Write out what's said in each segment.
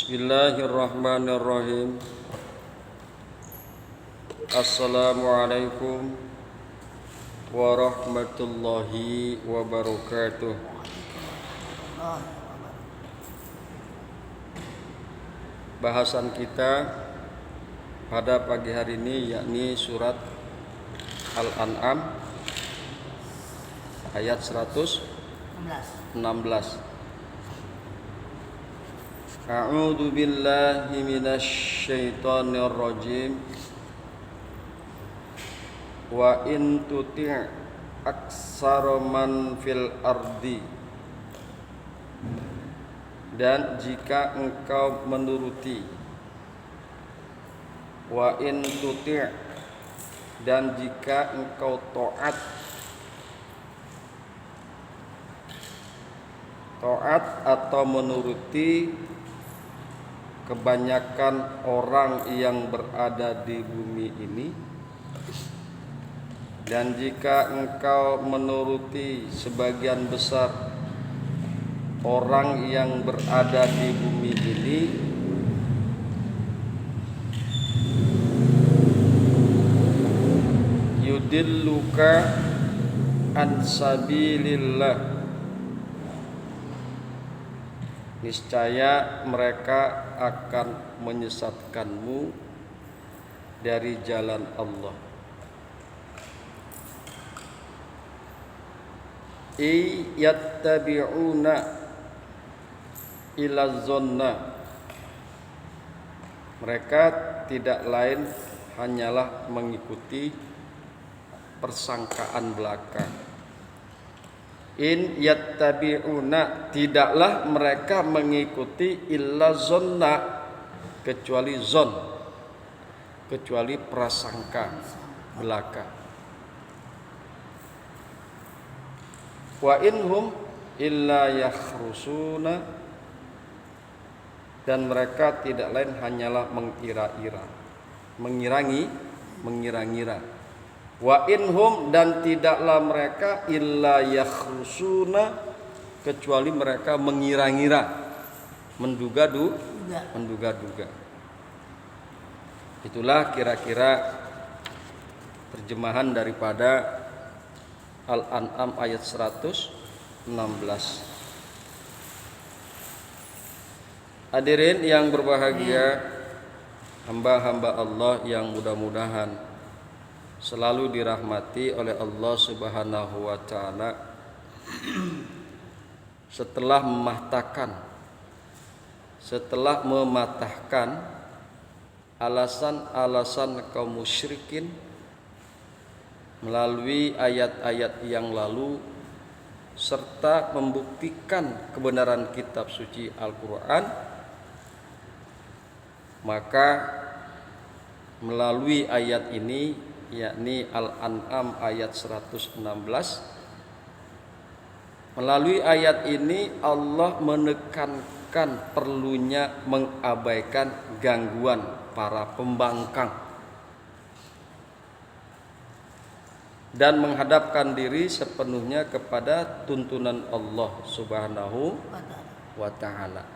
Bismillahirrahmanirrahim. Assalamualaikum warahmatullahi wabarakatuh. Bahasan kita pada pagi hari ini yakni surat Al-An'am ayat 116. A'udzu billahi minasy syaithanir rajim. Wa in tuti' aktsara man fil ardi, dan jika engkau menuruti, wa in tuti', dan jika engkau taat atau menuruti kebanyakan orang yang berada di bumi ini, dan jika engkau menuruti sebagian besar orang yang berada di bumi ini, yudilluka an sabilillah, niscaya mereka akan menyesatkanmu dari jalan Allah. Yattabi'una ila zonna, mereka tidak lain hanyalah mengikuti persangkaan belaka. In yattabi'una, tidaklah mereka mengikuti illa zonna, kecuali zon, kecuali prasangka belaka. Wa inhum illa yakhrusuna, dan mereka tidak lain hanyalah mengira-ira, mengira-ngira. Wa inhum, dan tidaklah mereka illa yakhrusuna, kecuali mereka mengira-ngira, menduga-duga. Itulah kira-kira terjemahan daripada Al-An'am ayat 116. Hadirin yang berbahagia, hamba-hamba Allah yang mudah-mudahan selalu dirahmati oleh Allah Subhanahu wa taala. Setelah mematahkan alasan-alasan kaum musyrikin melalui ayat-ayat yang lalu, serta membuktikan kebenaran kitab suci Al-Quran, maka melalui ayat ini, yakni Al-An'am ayat 116, melalui ayat ini Allah menekankan perlunya mengabaikan gangguan para pembangkang dan menghadapkan diri sepenuhnya kepada tuntunan Allah Subhanahu wa ta'ala.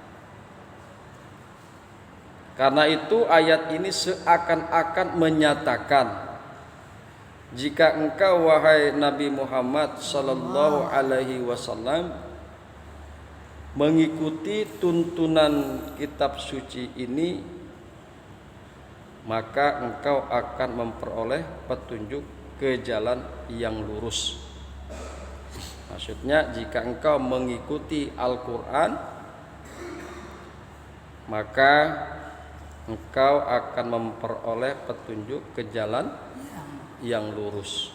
Karena itu ayat ini seakan-akan menyatakan, jika engkau wahai Nabi Muhammad sallallahu alaihi wasallam mengikuti tuntunan kitab suci ini, maka engkau akan memperoleh petunjuk ke jalan yang lurus. Maksudnya, jika engkau mengikuti Al-Quran, maka engkau akan memperoleh petunjuk ke jalan yang lurus.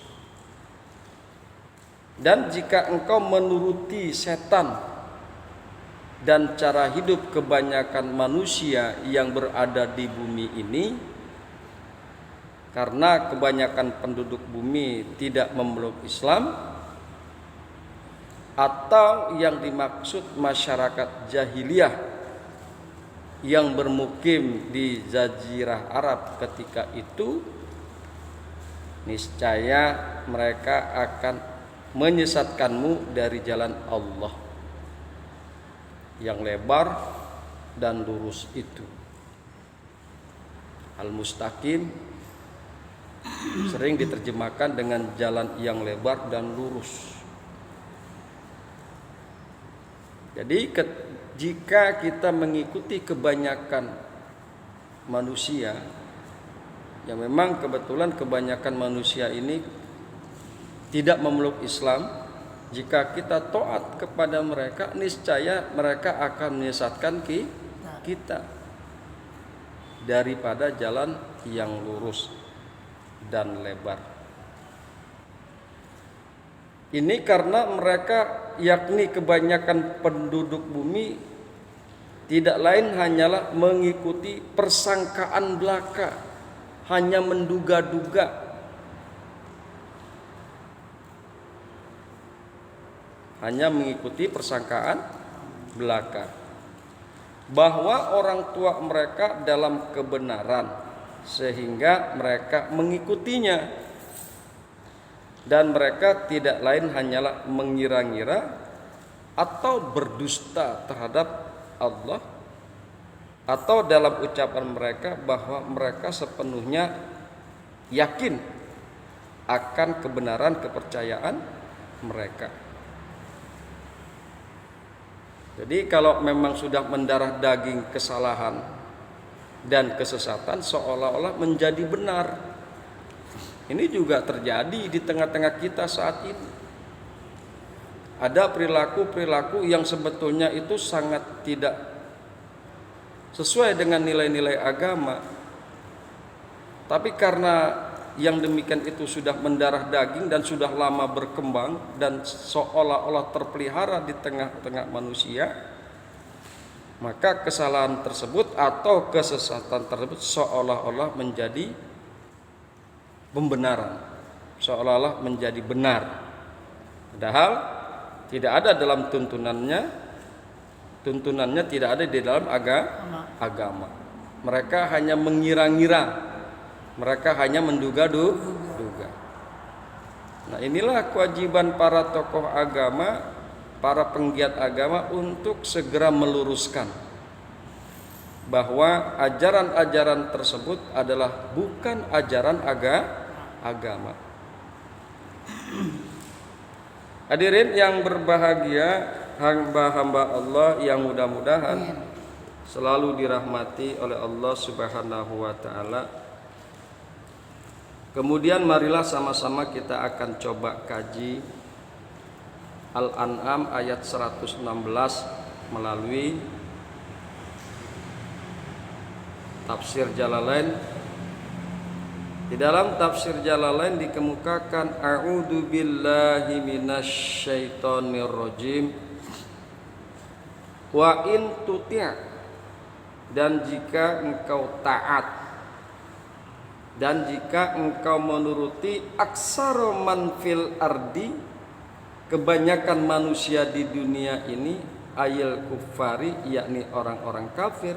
Dan jika engkau menuruti setan dan cara hidup kebanyakan manusia yang berada di bumi ini, karena kebanyakan penduduk bumi tidak memeluk Islam, atau yang dimaksud masyarakat jahiliyah yang bermukim di Jazirah Arab ketika itu, niscaya mereka akan menyesatkanmu dari jalan Allah yang lebar dan lurus itu. Al-mustaqim sering diterjemahkan dengan jalan yang lebar dan lurus. Jadi jika kita mengikuti kebanyakan manusia, yang memang kebetulan kebanyakan manusia ini tidak memeluk Islam, jika kita taat kepada mereka, niscaya mereka akan menyesatkan kita daripada jalan yang lurus dan lebar. Ini karena mereka, yakni kebanyakan penduduk bumi, tidak lain hanyalah mengikuti persangkaan belaka, hanya menduga-duga. Hanya mengikuti persangkaan belaka bahwa orang tua mereka dalam kebenaran, sehingga mereka mengikutinya. Dan mereka tidak lain hanyalah mengira-ngira atau berdusta terhadap Allah, atau dalam ucapan mereka bahwa mereka sepenuhnya yakin akan kebenaran kepercayaan mereka. Jadi kalau memang sudah mendarah daging kesalahan dan kesesatan, seolah-olah menjadi benar. Ini juga terjadi di tengah-tengah kita saat ini. Ada perilaku-perilaku yang sebetulnya itu sangat tidak sesuai dengan nilai-nilai agama. Tapi karena yang demikian itu sudah mendarah daging dan sudah lama berkembang dan seolah-olah terpelihara di tengah-tengah manusia, maka kesalahan tersebut atau kesesatan tersebut seolah-olah menjadi pembenaran, seolah-olah menjadi benar. Padahal tidak ada dalam tuntunannya tidak ada di dalam agama. Mereka hanya mengira-ngira, mereka hanya menduga-duga. Nah, inilah kewajiban para tokoh agama, para penggiat agama untuk segera meluruskan bahwa ajaran-ajaran tersebut adalah bukan ajaran agama. Hadirin yang berbahagia, hamba-hamba Allah yang mudah-mudahan selalu dirahmati oleh Allah Subhanahu wa taala. Kemudian marilah sama-sama kita akan coba kaji Al-An'am ayat 116 melalui tafsir Jalalain. Di dalam tafsir Jalalain dikemukakan a'udzu billahi minasyaitonir rajim wa in tuti', dan jika engkau taat dan jika engkau menuruti aksara man fil ardi, kebanyakan manusia di dunia ini, ayil kufari, yakni orang-orang kafir.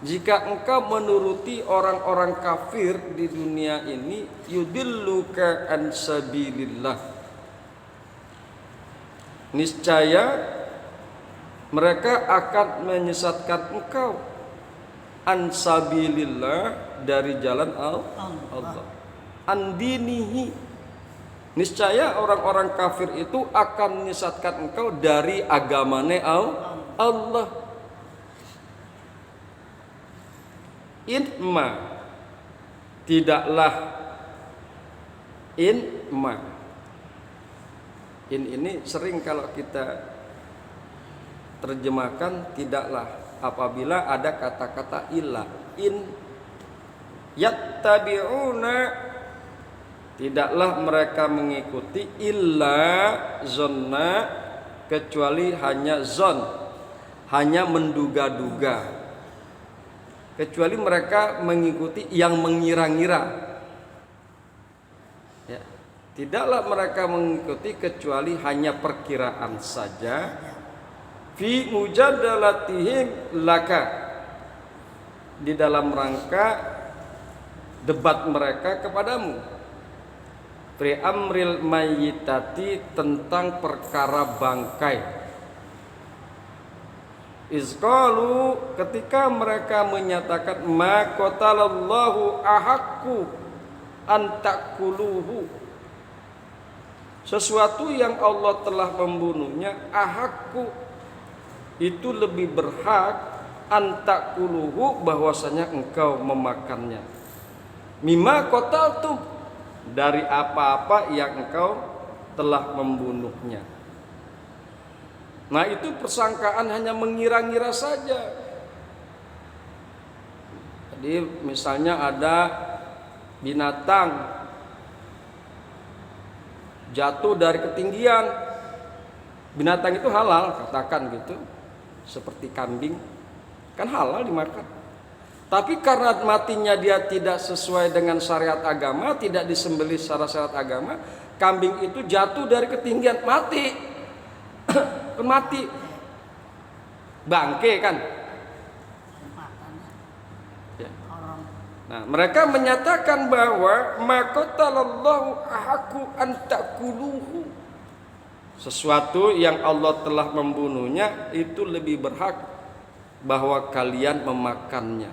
Jika engkau menuruti orang-orang kafir di dunia ini, yudilluka an sabilillah, niscaya mereka akan menyesatkan engkau an sabilillah, dari jalan Allah. An dinihi, niscaya orang-orang kafir itu akan menyesatkan engkau dari agamane Allah. Inma, tidaklah, inma, ini sering kalau kita terjemahkan tidaklah apabila ada kata-kata illa. In yattabi'una, tidaklah mereka mengikuti, illa zonna, kecuali hanya zon, hanya menduga-duga, kecuali mereka mengikuti yang mengira-ngira. Ya, tidaklah mereka mengikuti kecuali hanya perkiraan saja. Fi mujadalatihim laka, di dalam rangka debat mereka kepadamu. Pri amril mayyitati, tentang perkara bangkai. Izqalu, ketika mereka menyatakan ma qatalallahu ahaqqu an ta'kuluhu, sesuatu yang Allah telah membunuhnya, ahaqqu itu lebih berhak, an ta'kuluhu bahwasanya engkau memakannya, mimma qataltum dari apa-apa yang engkau telah membunuhnya. Nah, itu persangkaan hanya mengira-ngira saja. Jadi misalnya ada binatang jatuh dari ketinggian, binatang itu halal, katakan gitu, seperti kambing, kan halal dimakan. Tapi karena matinya dia tidak sesuai dengan syariat agama, tidak disembelih secara syariat agama, kambing itu jatuh dari ketinggian, mati. Mati, bangke kan ya. Nah, mereka menyatakan bahwa maqatalallahu ahaqqu an ta'kuluhu, sesuatu yang Allah telah membunuhnya itu lebih berhak bahwa kalian memakannya,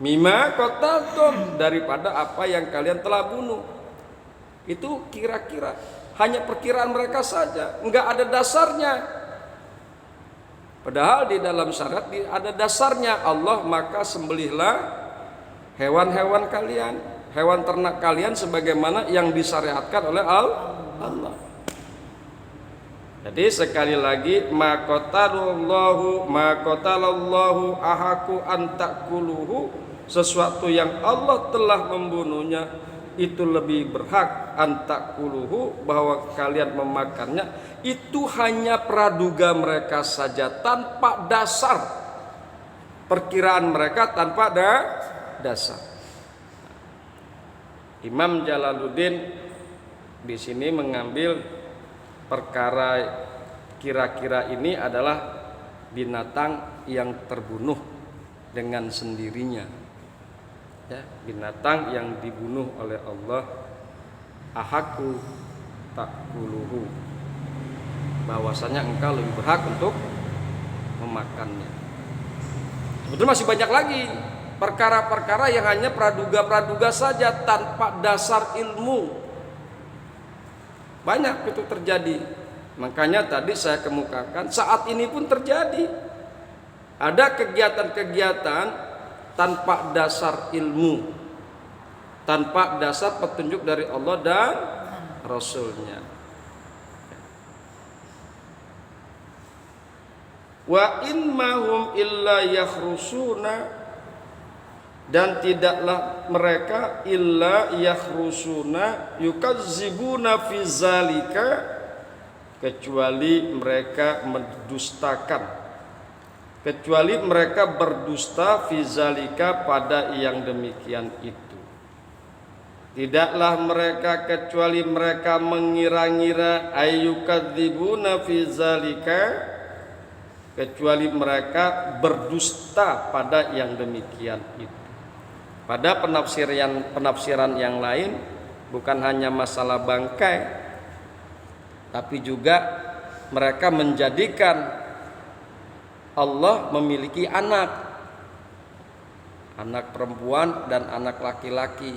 mimma qataltum daripada apa yang kalian telah bunuh. Itu kira-kira, hanya perkiraan mereka saja, enggak ada dasarnya. Padahal di dalam syariat ada dasarnya. Allah, maka sembelihlah hewan-hewan kalian, hewan ternak kalian sebagaimana yang disyariatkan oleh Allah. Jadi sekali lagi, ma qatalallahu ahaqqu an ta'kuluhu, sesuatu yang Allah telah membunuhnya itu lebih berhak antakuluhu bahwa kalian memakannya. Itu hanya praduga mereka saja tanpa dasar, perkiraan mereka tanpa dasar. Imam Jalaluddin di sini mengambil perkara kira-kira ini adalah binatang yang terbunuh dengan sendirinya. Ya, binatang yang dibunuh oleh Allah, ahaqqu ta'kuluhu, bahwasanya engkau lebih berhak untuk memakannya. Sebetulnya masih banyak lagi perkara-perkara yang hanya praduga-praduga saja tanpa dasar ilmu. Banyak itu terjadi. Makanya tadi saya kemukakan, saat ini pun terjadi. Ada kegiatan-kegiatan tanpa dasar ilmu, tanpa dasar petunjuk dari Allah dan Rasulnya. Wa in mahum illa yakhrusuna, dan tidaklah mereka illa yakhrusuna yukazzibuna fi zalika, kecuali mereka mendustakan, kecuali mereka berdusta fizalika pada yang demikian itu. Tidaklah mereka kecuali mereka mengira-ngira, ayyukadzibuna fizalika, kecuali mereka berdusta pada yang demikian itu. Pada penafsiran yang lain, bukan hanya masalah bangkai, tapi juga mereka menjadikan Allah memiliki anak perempuan dan anak laki-laki.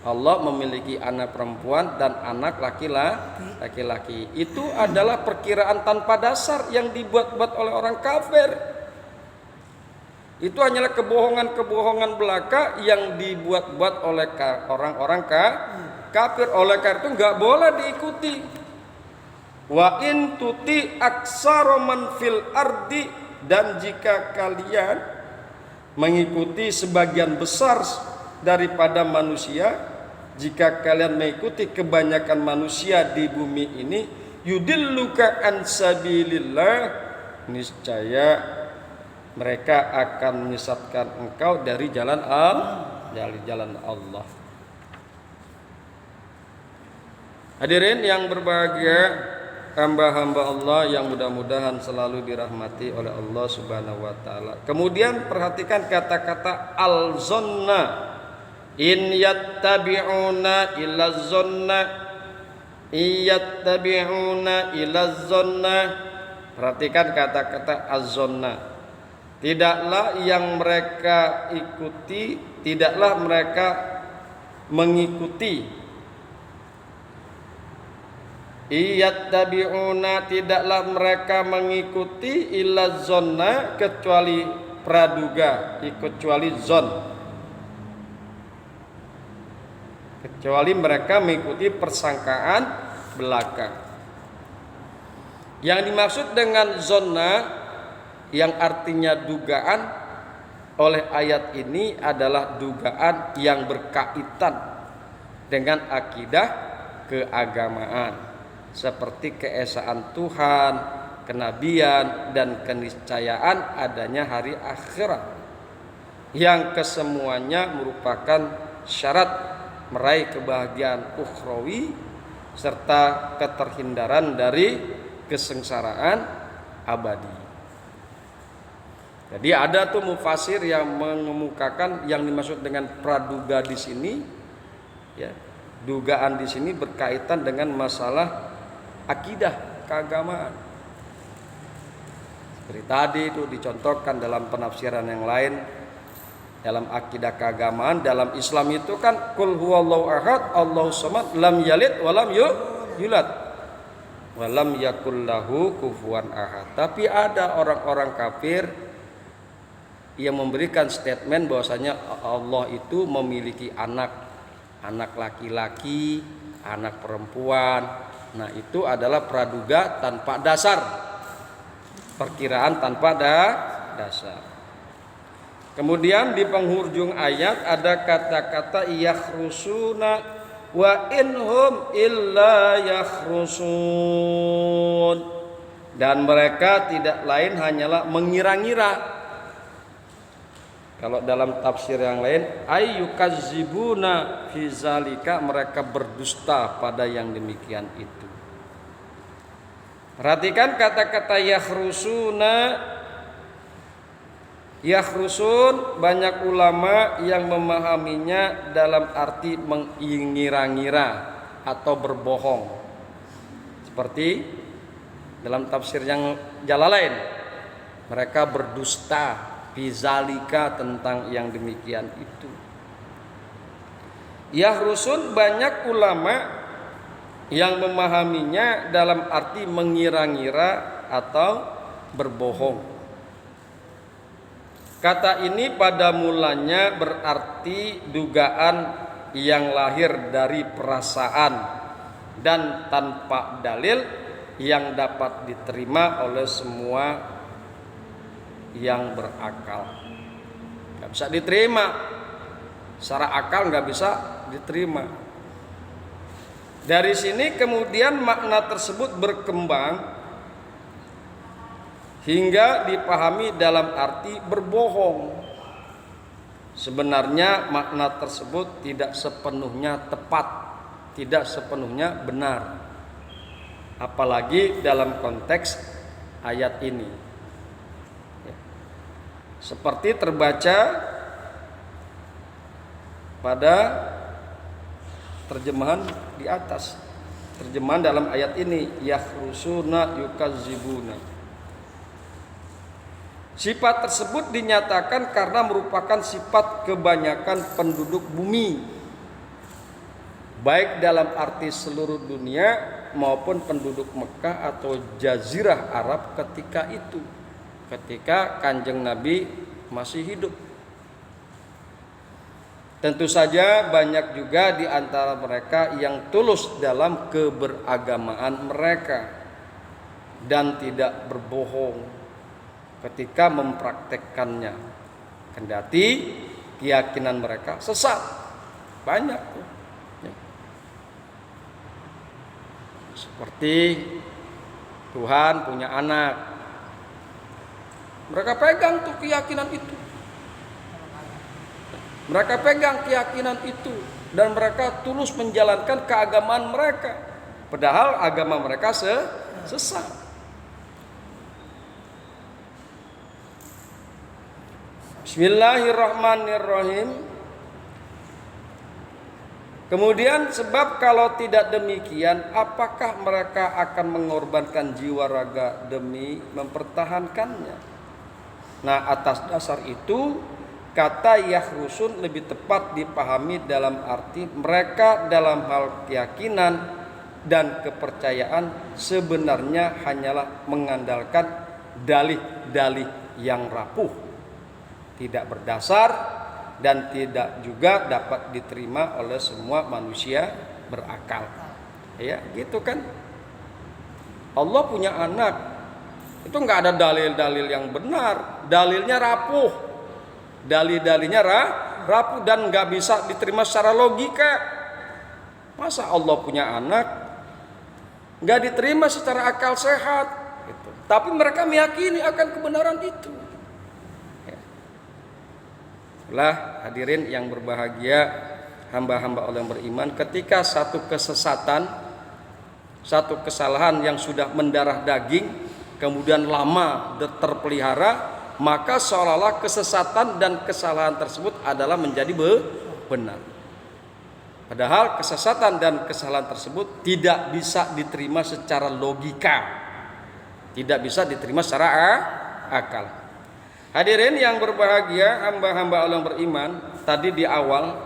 Allah memiliki anak perempuan dan anak laki-laki. Itu adalah perkiraan tanpa dasar yang dibuat-buat oleh orang kafir. Itu hanyalah kebohongan-kebohongan belaka yang dibuat-buat oleh orang-orang kafir. Oleh karena itu nggak boleh diikuti. Wa in tuti aksara man fil ardi, dan jika kalian mengikuti sebagian besar daripada manusia, jika kalian mengikuti kebanyakan manusia di bumi ini, yudilluka an sabilillah, niscaya mereka akan menyesatkan engkau dari jalan Allah. Hadirin yang berbahagia, hamba-hamba Allah yang mudah-mudahan selalu dirahmati oleh Allah Subhanahu wa taala. Kemudian perhatikan kata-kata al-zonna. In yattabi'una illa zonna, iyattabi'una illa zonna, Perhatikan kata-kata az-zonna. Tidaklah yang mereka ikuti, tidaklah mereka mengikuti. Iyattabi'una, tidaklah mereka mengikuti illa zonna, kecuali praduga, kecuali zon. Kecuali mereka mengikuti persangkaan belaka. Yang dimaksud dengan zonna yang artinya dugaan oleh ayat ini adalah dugaan yang berkaitan dengan akidah keagamaan, seperti keesaan Tuhan, kenabian, dan keniscayaan adanya hari akhirat, yang kesemuanya merupakan syarat meraih kebahagiaan ukhrawi serta keterhindaran dari kesengsaraan abadi. Jadi ada tuh mufasir yang mengemukakan yang dimaksud dengan praduga di sini, ya, dugaan di sini berkaitan dengan masalah akidah keagamaan. Seperti tadi itu dicontohkan dalam penafsiran yang lain, dalam akidah keagamaan dalam Islam itu kan qul huwallahu ahad Allahus samad lam yalid walam yulad walam yakul lahu kufuwan ahad. Tapi ada orang-orang kafir yang memberikan statement bahwasanya Allah itu memiliki anak laki-laki, anak perempuan. Nah, itu adalah praduga tanpa dasar, perkiraan tanpa dasar. Kemudian di penghujung ayat ada kata-kata yakhrusuna wa inhum illa yakhrusun, dan mereka tidak lain hanyalah mengira-ngira. Kalau dalam tafsir yang lain ayyukazzibuna fi zalika, mereka berdusta pada yang demikian itu. Perhatikan kata-kata yakhrusuna. Yakhrusun, banyak ulama yang memahaminya dalam arti mengira-ngira atau berbohong. Seperti dalam tafsir yang Jalalain, mereka berdusta bizalika, tentang yang demikian itu. Yakhrusun, banyak ulama yang memahaminya dalam arti mengira-ngira atau berbohong. Kata ini pada mulanya berarti dugaan yang lahir dari perasaan dan tanpa dalil yang dapat diterima oleh semua yang berakal. Gak bisa diterima secara akal, gak bisa diterima. Dari sini kemudian makna tersebut berkembang hingga dipahami dalam arti berbohong. Sebenarnya makna tersebut tidak sepenuhnya tepat, tidak sepenuhnya benar, apalagi dalam konteks ayat ini. Seperti terbaca pada terjemahan di atas, terjemahan dalam ayat ini, yakhrusuna yukazzibuna. Sifat tersebut dinyatakan karena merupakan sifat kebanyakan penduduk bumi, baik dalam arti seluruh dunia maupun penduduk Mekah atau Jazirah Arab ketika itu, ketika Kanjeng Nabi masih hidup. Tentu saja banyak juga di antara mereka yang tulus dalam keberagamaan mereka dan tidak berbohong ketika mempraktekkannya, kendati keyakinan mereka sesat. Banyak tuh. Seperti Tuhan punya anak, mereka pegang tuh keyakinan itu. Mereka pegang keyakinan itu dan mereka tulus menjalankan keagamaan mereka, padahal agama mereka sesat. Bismillahirrahmanirrahim. Kemudian sebab kalau tidak demikian, apakah mereka akan mengorbankan jiwa raga demi mempertahankannya? Nah, atas dasar itu kata yahrusun lebih tepat dipahami dalam arti mereka dalam hal keyakinan dan kepercayaan sebenarnya hanyalah mengandalkan dalih-dalih yang rapuh, tidak berdasar dan tidak juga dapat diterima oleh semua manusia berakal. Ya, gitu kan? Allah punya anak. Itu nggak ada dalil-dalil yang benar. Dalilnya rapuh. Dalil-dalilnya rapuh dan nggak bisa diterima secara logika. Masa Allah punya anak nggak diterima secara akal sehat? Gitu. Tapi mereka meyakini akan kebenaran itu. Lah hadirin yang berbahagia, hamba-hamba Allah yang beriman, ketika satu kesesatan, satu kesalahan yang sudah mendarah daging kemudian lama terpelihara, maka seolah-olah kesesatan dan kesalahan tersebut adalah menjadi benar. Padahal kesesatan dan kesalahan tersebut tidak bisa diterima secara logika, tidak bisa diterima secara akal. Hadirin yang berbahagia, hamba-hamba Allah yang beriman, tadi di awal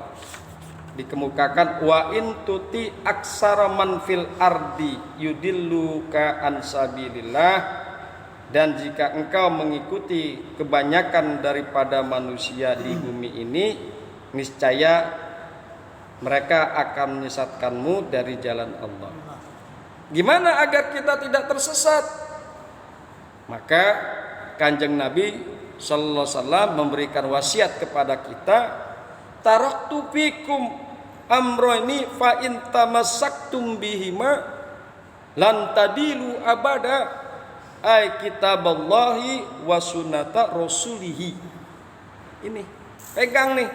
dikemukakan wa in tuti aksara man fil ardi yudilluka an sabilillah, dan jika engkau mengikuti kebanyakan daripada manusia di bumi ini, niscaya mereka akan menyesatkanmu dari jalan Allah. Gimana agar kita tidak tersesat? Maka Kanjeng Nabi sallallahu alaihi wasallam memberikan wasiat kepada kita, taraktu fikum amrayni fa in tamassaktum bihima lan tadilu abada, ay kitaballahi wa sunnata rasulihi. Ini pegang nih,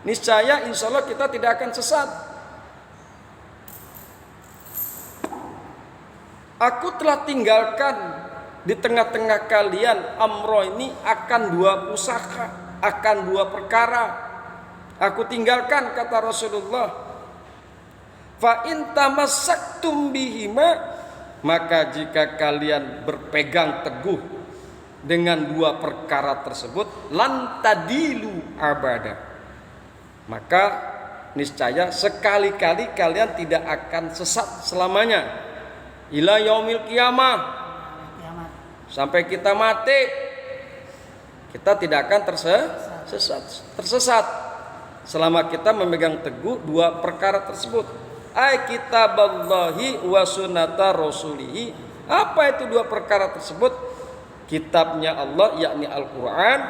niscaya insyaallah kita tidak akan sesat. Aku telah tinggalkan di tengah-tengah kalian amro ini akan dua pusaka, akan dua perkara. Aku tinggalkan, kata Rasulullah. Fa in tamassaktum bihima, maka jika kalian berpegang teguh dengan dua perkara tersebut, lan tadilu abada, maka niscaya sekali-kali kalian tidak akan sesat selamanya. Ila yaumil qiyamah, sampai kita mati kita tidak akan tersesat selama kita memegang teguh dua perkara tersebut. Ay kitaballahi wa sunnata rasulihi. Apa itu dua perkara tersebut? Kitabnya Allah yakni Al-Quran,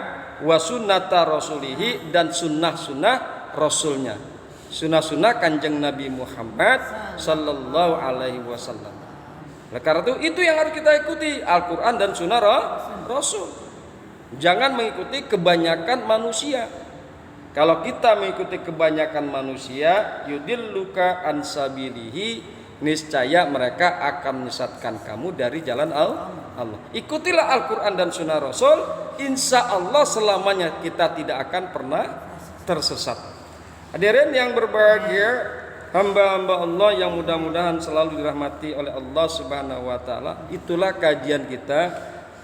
wa sunnata rasulihi, dan sunnah-sunnah rasulnya, sunnah-sunnah Kanjeng Nabi Muhammad sallallahu alaihi wasallam. Oleh karena itu yang harus kita ikuti, Al-Quran dan sunnah Rasul. Jangan mengikuti kebanyakan manusia. Kalau kita mengikuti kebanyakan manusia, yudilluka an sabilihi, niscaya mereka akan menyesatkan kamu dari jalan Allah. Ikutilah Al-Quran dan sunnah Rasul, insya Allah selamanya kita tidak akan pernah tersesat. Hadirin yang berbahagia, hamba-hamba Allah yang mudah-mudahan selalu dirahmati oleh Allah Subhanahu wa taala. Itulah kajian kita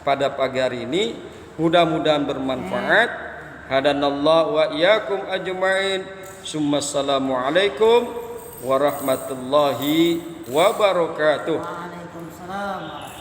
pada pagi hari ini. Mudah-mudahan bermanfaat. Hadanallahu wa iyyakum ajmain. Assalamualaikum warahmatullahi wabarakatuh. Waalaikumsalam.